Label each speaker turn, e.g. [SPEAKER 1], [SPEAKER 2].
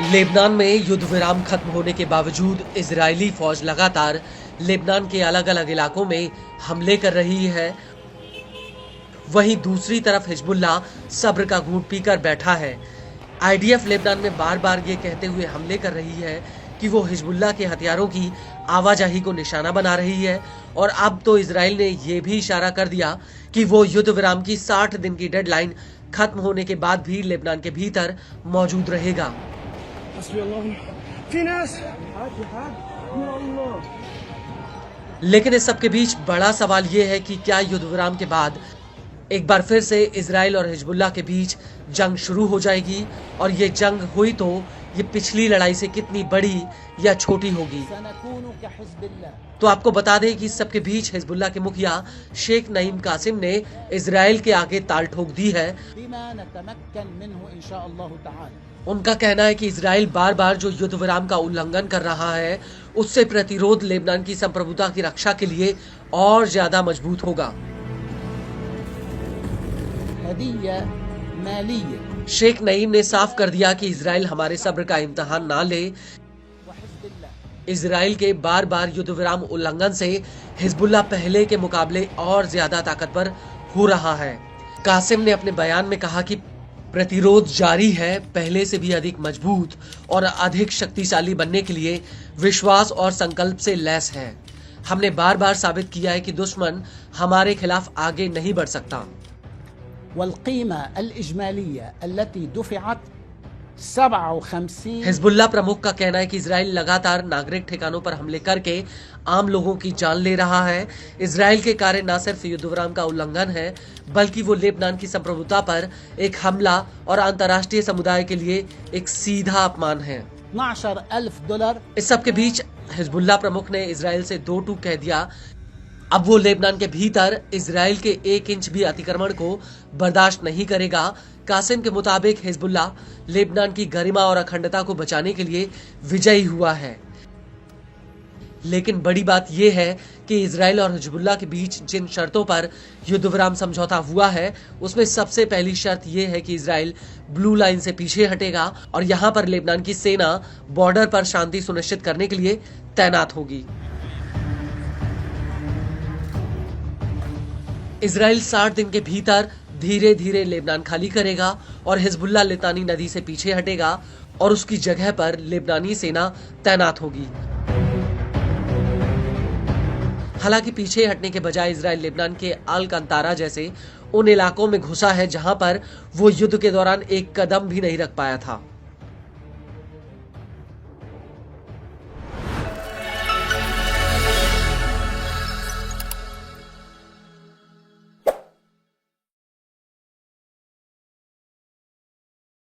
[SPEAKER 1] Lebanon में युद्ध विराम खत्म होने के बावजूद इजरायली फौज लगातार लेबनान के अलग अलग इलाकों में हमले कर रही है। वहीं दूसरी तरफ हिजबुल्लाह सब्र का घूंट पीकर बैठा है। आईडीएफ लेबनान में बार बार ये कहते हुए हमले कर रही है कि वो हिजबुल्लाह के हथियारों की आवाजाही को निशाना बना रही है और अब तो इजराइल ने ये भी इशारा कर दिया कि वो युद्ध विराम की 60 दिन की डेडलाइन खत्म होने के बाद भी लेबनान के भीतर मौजूद रहेगा। लेकिन इस सब के बीच बड़ा सवाल ये है कि क्या युद्ध विराम के बाद एक बार फिर से इजराइल और हिजबुल्लाह के बीच जंग शुरू हो जाएगी, और ये जंग हुई तो ये पिछली लड़ाई से कितनी बड़ी या छोटी होगी। तो आपको बता दें कि इस सब के बीच हिजबुल्लाह के मुखिया शेख नईम कासिम ने इजराइल के आगे ताल ठोक दी है। उनका कहना है कि इजराइल बार बार जो युद्ध विराम का उल्लंघन कर रहा है, उससे प्रतिरोध लेबनान की संप्रभुता की रक्षा के लिए और ज्यादा मजबूत होगा। शेख नईम ने साफ कर दिया कि इजराइल हमारे सब्र का इम्तिहान ना ले। इजराइल के बार बार युद्ध विराम उल्लंघन से हिजबुल्लाह पहले के मुकाबले और ज्यादा ताकतवर हो रहा है। कासिम ने अपने बयान में कहा कि प्रतिरोध जारी है, पहले से भी अधिक मजबूत और अधिक शक्तिशाली बनने के लिए विश्वास और संकल्प से लैस है। हमने बार बार साबित किया है कि दुश्मन हमारे खिलाफ आगे नहीं बढ़ सकता। हिजबुल्लाह प्रमुख का कहना है कि इजराइल लगातार नागरिक ठिकानों पर हमले करके आम लोगों की जान ले रहा है। इजराइल के कार्य न सिर्फ युद्ध विराम का उल्लंघन है, बल्कि वो लेबनान की संप्रभुता पर एक हमला और अंतर्राष्ट्रीय समुदाय के लिए एक सीधा अपमान है। $12,000। इस सब के बीच हिजबुल्लाह प्रमुख ने इजराइल से दो टूक कह दिया। अब वो लेबनान के भीतर इजराइल के 1 इंच भी अतिक्रमण को बर्दाश्त नहीं करेगा। कासिम के मुताबिक हिजबुल्लाह लेबनान की गरिमा और अखंडता को बचाने के लिए विजयी हुआ है। लेकिन बड़ी बात यह है कि इजराइल और हिजबुल्लाह के बीच जिन शर्तों पर युद्ध विराम समझौता हुआ है, उसमें सबसे पहली शर्त यह है कि इजराइल ब्लू लाइन से पीछे हटेगा और यहां पर लेबनान की सेना बॉर्डर पर शांति सुनिश्चित करने के लिए तैनात होगी। इजराइल 60 दिन के भीतर धीरे धीरे लेबनान खाली करेगा और हिजबुल्लाह लितानी नदी से पीछे हटेगा और उसकी जगह पर लेबनानी सेना तैनात होगी। हालांकि पीछे हटने के बजाय इजराइल लेबनान के अल कंतारा जैसे उन इलाकों में घुसा है जहां पर वो युद्ध के दौरान एक कदम भी नहीं रख पाया था।